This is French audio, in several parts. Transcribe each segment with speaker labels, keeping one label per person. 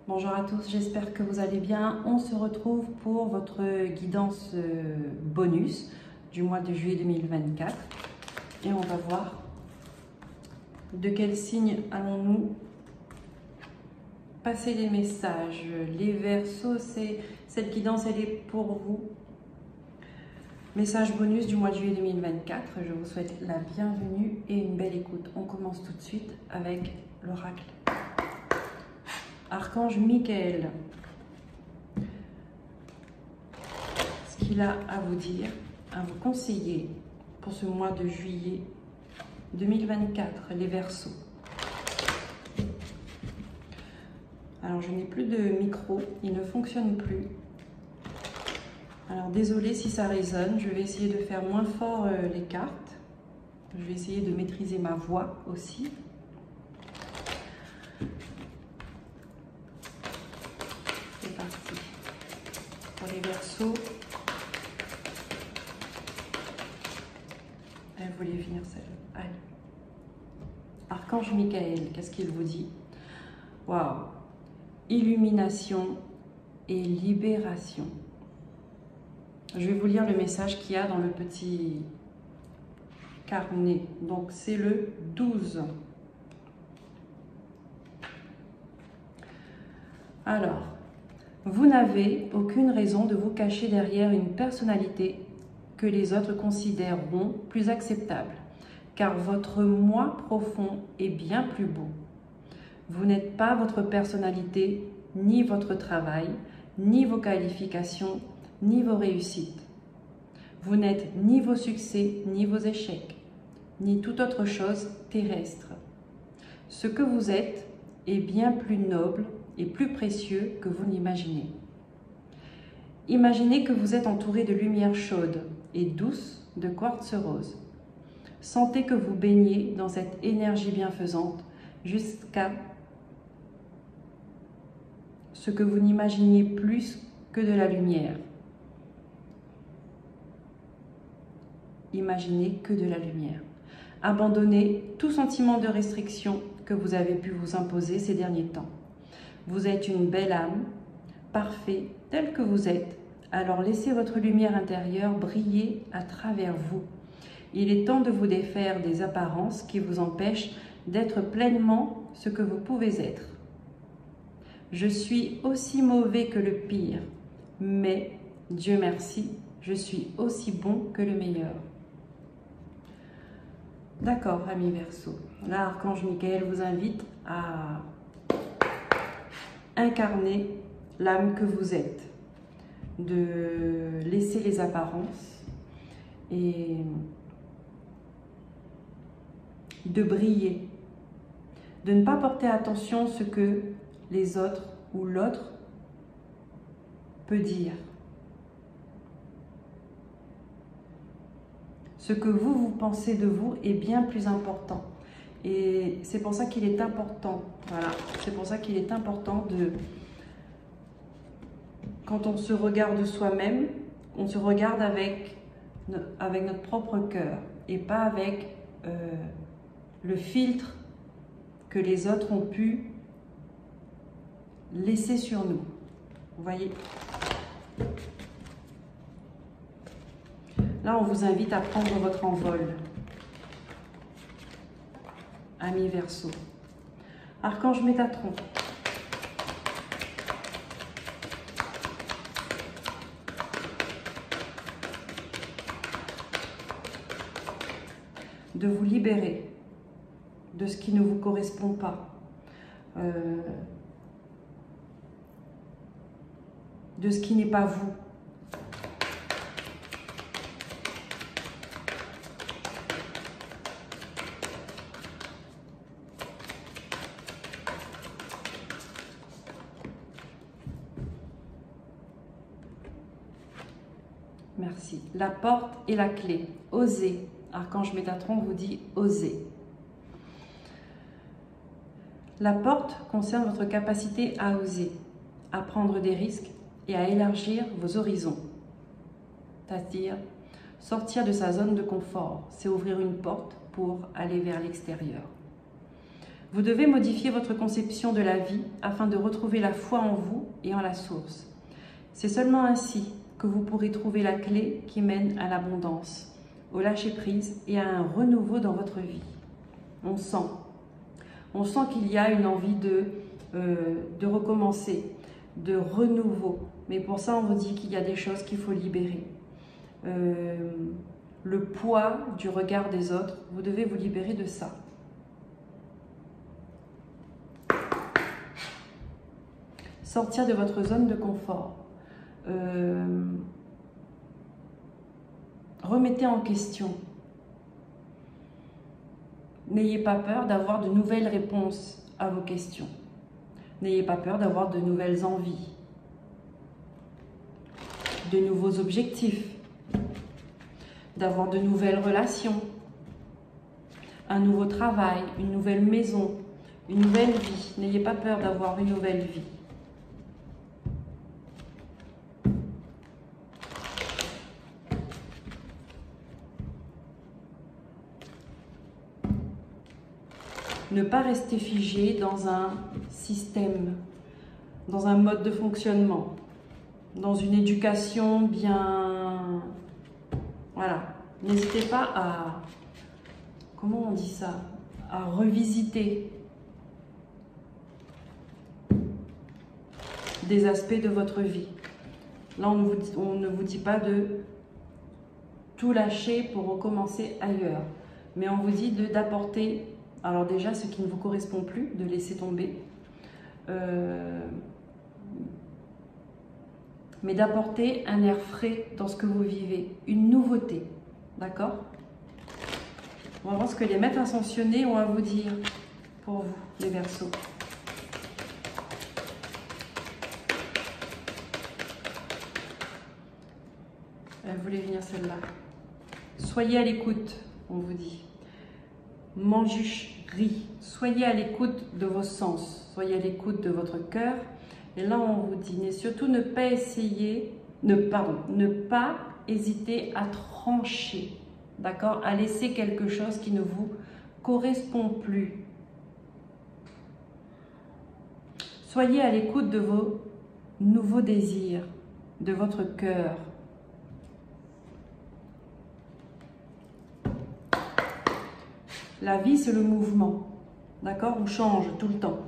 Speaker 1: Bonjour à tous, j'espère que vous allez bien. On se retrouve pour votre guidance bonus du mois de juillet 2024 et on va voir de quel signe allons-nous passer les messages. Les Verseaux, cette guidance elle est pour vous. Message bonus du mois de juillet 2024. Je vous souhaite la bienvenue et une belle écoute. On commence tout de suite avec l'oracle. Archange Michael, ce qu'il a à vous dire, à vous conseiller pour ce mois de juillet 2024, les Verseaux. Alors, je n'ai plus de micro, il ne fonctionne plus. Alors, désolé si ça résonne, je vais essayer de faire moins fort les cartes. Je vais essayer de maîtriser ma voix aussi. C'est parti. Pour les Verseaux. Elle voulait venir celle-là. Allez. Archange Michael, qu'est-ce qu'il vous dit? Waouh! Illumination et libération. Je vais vous lire le message qu'il y a dans le petit carnet. Donc, c'est le 12. Alors, vous n'avez aucune raison de vous cacher derrière une personnalité que les autres considéreront plus acceptable, car votre moi profond est bien plus beau. Vous n'êtes pas votre personnalité, ni votre travail, ni vos qualifications, ni vos réussites. Vous n'êtes ni vos succès, ni vos échecs, ni toute autre chose terrestre. Ce que vous êtes est bien plus noble et plus précieux que vous n'imaginez. Imaginez que vous êtes entouré de lumière chaude et douce de quartz rose. Sentez que vous baignez dans cette énergie bienfaisante jusqu'à ce que vous n'imaginiez plus que de la lumière. Imaginez que de la lumière. Abandonnez tout sentiment de restriction que vous avez pu vous imposer ces derniers temps. Vous êtes une belle âme, parfait tel que vous êtes, alors laissez votre lumière intérieure briller à travers vous. Il est temps de vous défaire des apparences qui vous empêchent d'être pleinement ce que vous pouvez être. Je suis aussi mauvais que le pire, mais Dieu merci, je suis aussi bon que le meilleur. D'accord, amis Verseaux. Là, Archange Michael vous invite à incarner l'âme que vous êtes, de laisser les apparences et de briller, de ne pas porter attention à ce que les autres ou l'autre peut dire. Ce que vous pensez de vous est bien plus important. Et c'est pour ça qu'il est important, voilà, c'est pour ça qu'il est important de, quand on se regarde soi-même, on se regarde avec notre propre cœur et pas avec le filtre que les autres ont pu laisser sur nous. Vous voyez? Là, on vous invite à prendre votre envol. Amis Verseaux. Archange Métatron. De vous libérer de ce qui ne vous correspond pas. De ce qui n'est pas vous. Merci. La porte et la clé. Osez. Archange Métatron vous dit osez. La porte concerne votre capacité à oser, à prendre des risques et à élargir vos horizons. C'est-à-dire sortir de sa zone de confort, c'est ouvrir une porte pour aller vers l'extérieur. Vous devez modifier votre conception de la vie afin de retrouver la foi en vous et en la source. C'est seulement ainsi que vous pourrez trouver la clé qui mène à l'abondance, au lâcher-prise et à un renouveau dans votre vie. On sent qu'il y a une envie de recommencer, de renouveau. Mais pour ça, on vous dit qu'il y a des choses qu'il faut libérer. Le poids du regard des autres, vous devez vous libérer de ça. Sortir de votre zone de confort. Remettez en question. N'ayez pas peur d'avoir de nouvelles réponses à vos questions. N'ayez pas peur d'avoir de nouvelles envies, de nouveaux objectifs, d'avoir de nouvelles relations, un nouveau travail, une nouvelle maison, une nouvelle vie. N'ayez pas peur d'avoir une nouvelle vie. Ne pas rester figé dans un système, dans un mode de fonctionnement, dans une éducation bien... Voilà. N'hésitez pas à... Comment on dit ça? À revisiter des aspects de votre vie. Là, on ne vous dit pas de tout lâcher pour recommencer ailleurs. Mais on vous dit d'apporter... Alors déjà, ce qui ne vous correspond plus, de laisser tomber. Mais d'apporter un air frais dans ce que vous vivez. Une nouveauté. D'accord? On va voir ce que les maîtres ascensionnés ont à vous dire pour vous, les Verseaux. Elle voulait venir celle-là. Soyez à l'écoute, on vous dit. Manjucherie. Soyez à l'écoute de vos sens. Soyez à l'écoute de votre cœur. Et là, on vous dit, mais surtout ne pas ne pas hésiter à trancher. D'accord? À laisser quelque chose qui ne vous correspond plus. Soyez à l'écoute de vos nouveaux désirs, de votre cœur. La vie, c'est le mouvement. D'accord? On change tout le temps.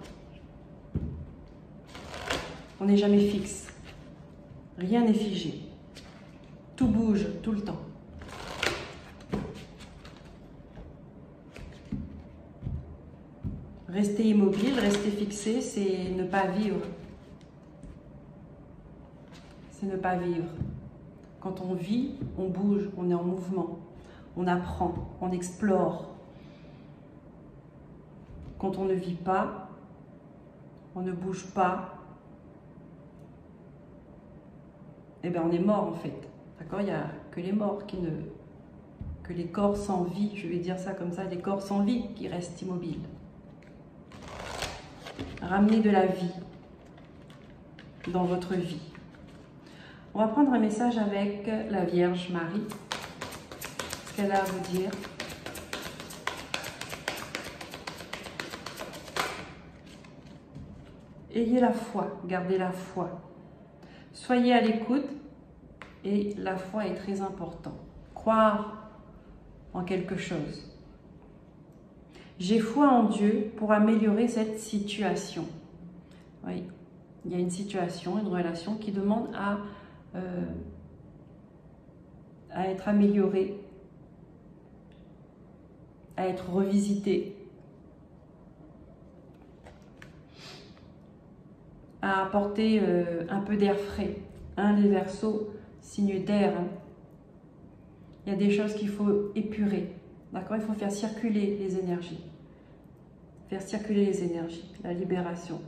Speaker 1: On n'est jamais fixe. Rien n'est figé. Tout bouge tout le temps. Rester immobile, rester fixé, c'est ne pas vivre. C'est ne pas vivre. Quand on vit, on bouge, on est en mouvement. On apprend, on explore. Quand on ne vit pas, on ne bouge pas, eh bien on est mort en fait. D'accord? Il n'y a que les morts que les corps sans vie, je vais dire ça comme ça, les corps sans vie qui restent immobiles. Ramenez de la vie dans votre vie. On va prendre un message avec la Vierge Marie. Ce qu'elle a à vous dire. Ayez la foi, gardez la foi. Soyez à l'écoute et la foi est très importante. Croire en quelque chose. J'ai foi en Dieu pour améliorer cette situation. Oui, il y a une situation, une relation qui demande à être améliorée, à être revisitée, à apporter un peu d'air frais. Hein, les Verseaux, signe d'air. Hein. Il y a des choses qu'il faut épurer. D'accord? Il faut faire circuler les énergies. Faire circuler les énergies, la libération.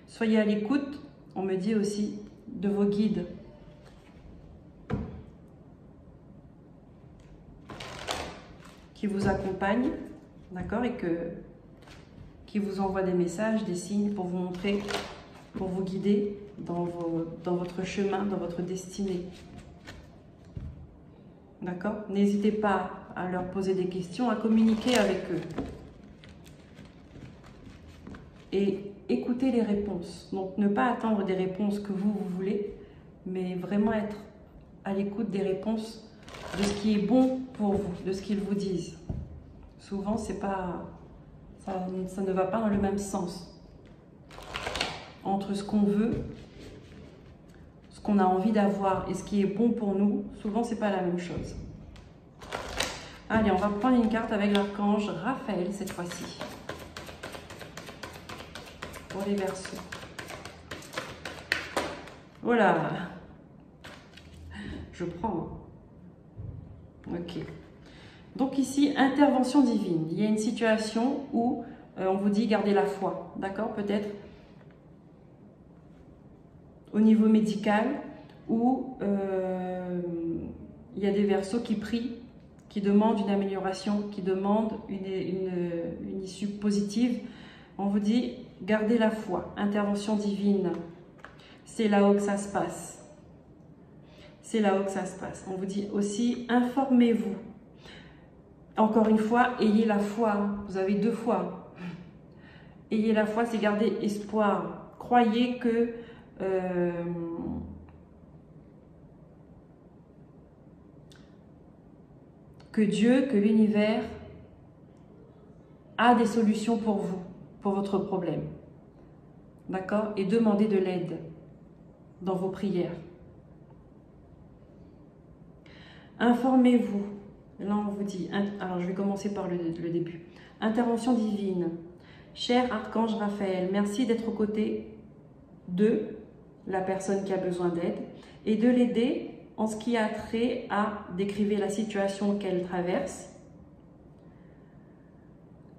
Speaker 1: Soyez à l'écoute, on me dit aussi, de vos guides. Qui vous accompagnent, d'accord, et qui vous envoient des messages, des signes pour vous montrer pour vous guider dans votre chemin, dans votre destinée. D'accord? N'hésitez pas à leur poser des questions, à communiquer avec eux. Et écoutez les réponses. Donc, ne pas attendre des réponses que vous voulez, mais vraiment être à l'écoute des réponses de ce qui est bon pour vous, de ce qu'ils vous disent. Souvent, c'est pas, ça ne va pas dans le même sens. Entre ce qu'on veut, ce qu'on a envie d'avoir et ce qui est bon pour nous, souvent, c'est pas la même chose. Allez, on va prendre une carte avec l'archange Raphaël cette fois-ci. Pour les Verseaux. Voilà. Je prends. Ok. Donc ici, intervention divine. Il y a une situation où on vous dit gardez la foi. D'accord? Peut-être au niveau médical où il y a des Verseaux qui prient, qui demandent une amélioration, qui demandent une issue positive. On vous dit gardez la foi. Intervention divine. C'est là-haut que ça se passe. C'est là-haut que ça se passe. On vous dit aussi, informez-vous. Encore une fois, ayez la foi. Vous avez deux fois. Ayez la foi, c'est garder espoir. Croyez que Dieu, que l'univers a des solutions pour vous, pour votre problème. D'accord? Et demandez de l'aide dans vos prières. Informez-vous. Là, on vous dit, alors je vais commencer par le début. Intervention divine. Cher Archange Raphaël, merci d'être aux côtés de la personne qui a besoin d'aide et de l'aider en ce qui a trait à décrire la situation qu'elle traverse.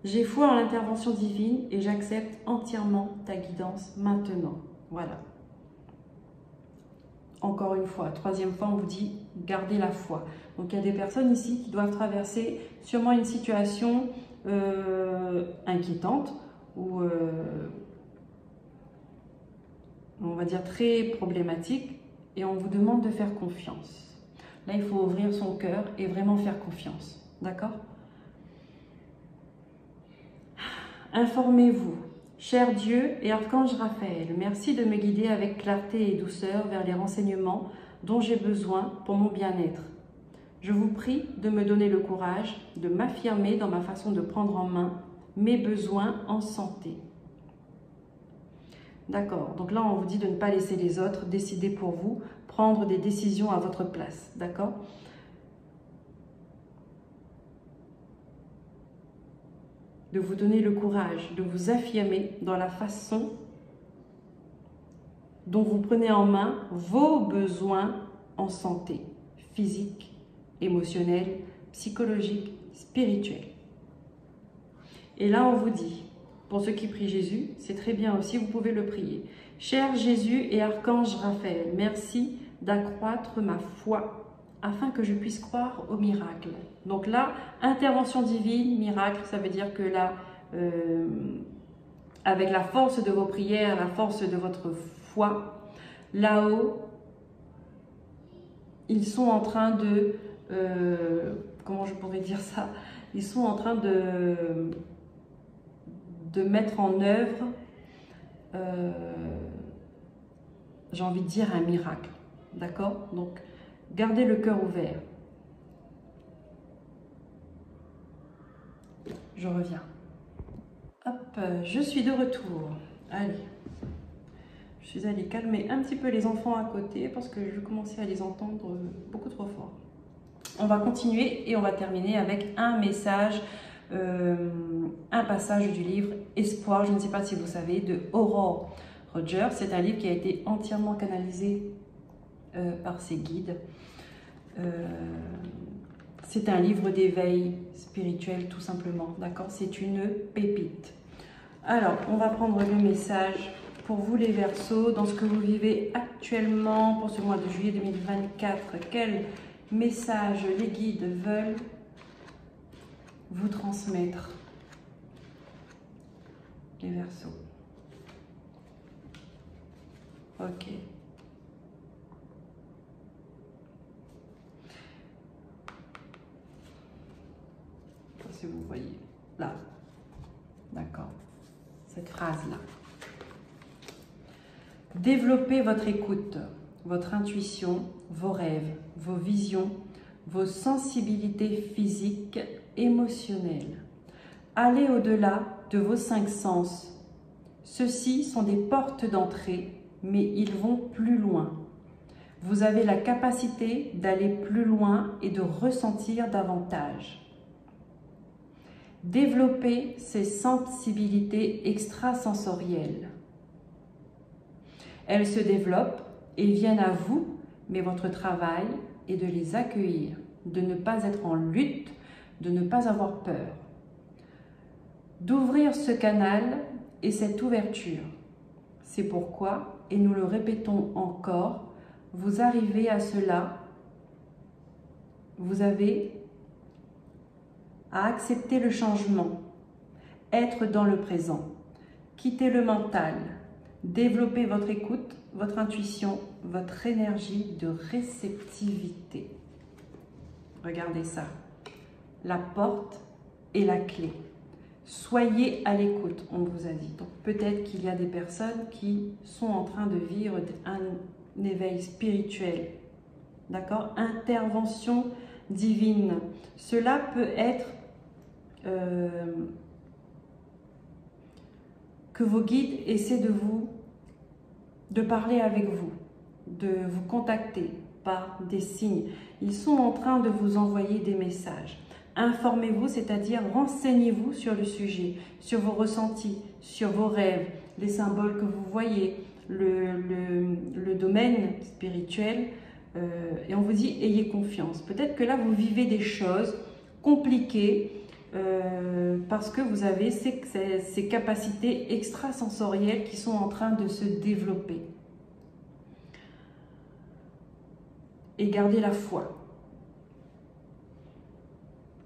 Speaker 1: J'ai foi en l'intervention divine et j'accepte entièrement ta guidance maintenant. Voilà. Encore une fois, troisième fois, on vous dit gardez la foi. Donc il y a des personnes ici qui doivent traverser sûrement une situation inquiétante ou on va dire très problématique et on vous demande de faire confiance. Là, il faut ouvrir son cœur et vraiment faire confiance. D'accord? Informez-vous. Cher Dieu et Archange Raphaël, merci de me guider avec clarté et douceur vers les renseignements dont j'ai besoin pour mon bien-être. Je vous prie de me donner le courage de m'affirmer dans ma façon de prendre en main mes besoins en santé. D'accord, donc là on vous dit de ne pas laisser les autres décider pour vous, prendre des décisions à votre place, d'accord? De vous donner le courage, de vous affirmer dans la façon dont vous prenez en main vos besoins en santé, physique, émotionnelle, psychologique, spirituelle. Et là, on vous dit, pour ceux qui prient Jésus, c'est très bien aussi, vous pouvez le prier. Cher Jésus et Archange Raphaël, merci d'accroître ma foi afin que je puisse croire au miracle. Donc là, intervention divine, miracle, ça veut dire que là, avec la force de vos prières, la force de votre foi, là-haut, ils sont en train de, comment je pourrais dire ça? Ils sont en train de mettre en œuvre, j'ai envie de dire, un miracle. D'accord? Donc, gardez le cœur ouvert. Je reviens. Hop, je suis de retour. Allez. Je suis allée calmer un petit peu les enfants à côté parce que je commençais à les entendre beaucoup trop fort. On va continuer et on va terminer avec un message, un passage du livre Espoir, je ne sais pas si vous savez, de Aurore Roger. C'est un livre qui a été entièrement canalisé par ses guides. C'est un livre d'éveil spirituel tout simplement, d'accord? C'est une pépite. Alors, on va prendre le message pour vous les Verseaux, dans ce que vous vivez actuellement pour ce mois de juillet 2024. Quel message les guides veulent vous transmettre, les Verseaux? Ok. Si vous voyez là, d'accord, cette phrase-là. Développez votre écoute, votre intuition, vos rêves, vos visions, vos sensibilités physiques, émotionnelles. Allez au-delà de vos 5 sens. Ceux-ci sont des portes d'entrée, mais ils vont plus loin. Vous avez la capacité d'aller plus loin et de ressentir davantage. Développez ces sensibilités extrasensorielles. Elles se développent et viennent à vous, mais votre travail est de les accueillir, de ne pas être en lutte, de ne pas avoir peur. D'ouvrir ce canal et cette ouverture. C'est pourquoi, et nous le répétons encore, vous arrivez à cela, vous avez à accepter le changement, être dans le présent, quitter le mental, développer votre écoute, votre intuition, votre énergie de réceptivité. Regardez ça, la porte et la clé. Soyez à l'écoute, on vous a dit. Donc peut-être qu'il y a des personnes qui sont en train de vivre un éveil spirituel, d'accord? Intervention divine. Cela peut être que vos guides essaient de parler avec vous, de vous contacter par des signes. Ils sont en train de vous envoyer des messages. Informez-vous, c'est-à-dire renseignez-vous sur le sujet, sur vos ressentis, sur vos rêves, les symboles que vous voyez, le domaine spirituel. Et on vous dit, ayez confiance. Peut-être que là, vous vivez des choses compliquées parce que vous avez ces capacités extrasensorielles qui sont en train de se développer. Et gardez la foi.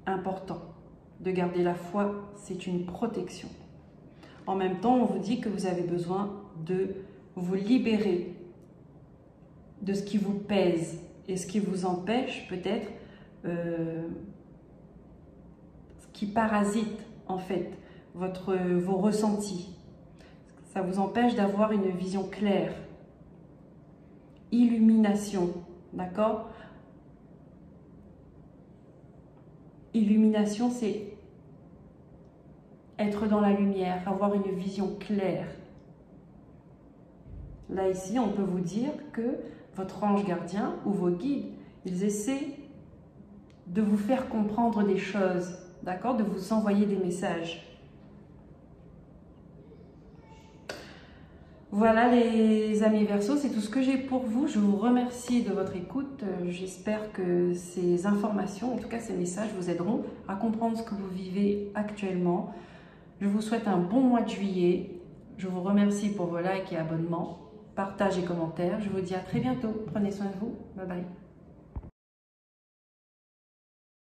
Speaker 1: Important de garder la foi, c'est une protection. En même temps, on vous dit que vous avez besoin de vous libérer de ce qui vous pèse et ce qui vous empêche peut-être, ce qui parasite en fait vos ressentis. Ça vous empêche d'avoir une vision claire. Illumination, d'accord? Illumination, c'est être dans la lumière, avoir une vision claire. Là, ici, on peut vous dire que votre ange gardien ou vos guides, ils essaient de vous faire comprendre des choses, d'accord? De vous envoyer des messages. Voilà les amis Verseaux, c'est tout ce que j'ai pour vous. Je vous remercie de votre écoute. J'espère que ces informations, en tout cas ces messages, vous aideront à comprendre ce que vous vivez actuellement. Je vous souhaite un bon mois de juillet. Je vous remercie pour vos likes et abonnements, partages et commentaires. Je vous dis à très bientôt. Prenez soin de vous. Bye bye.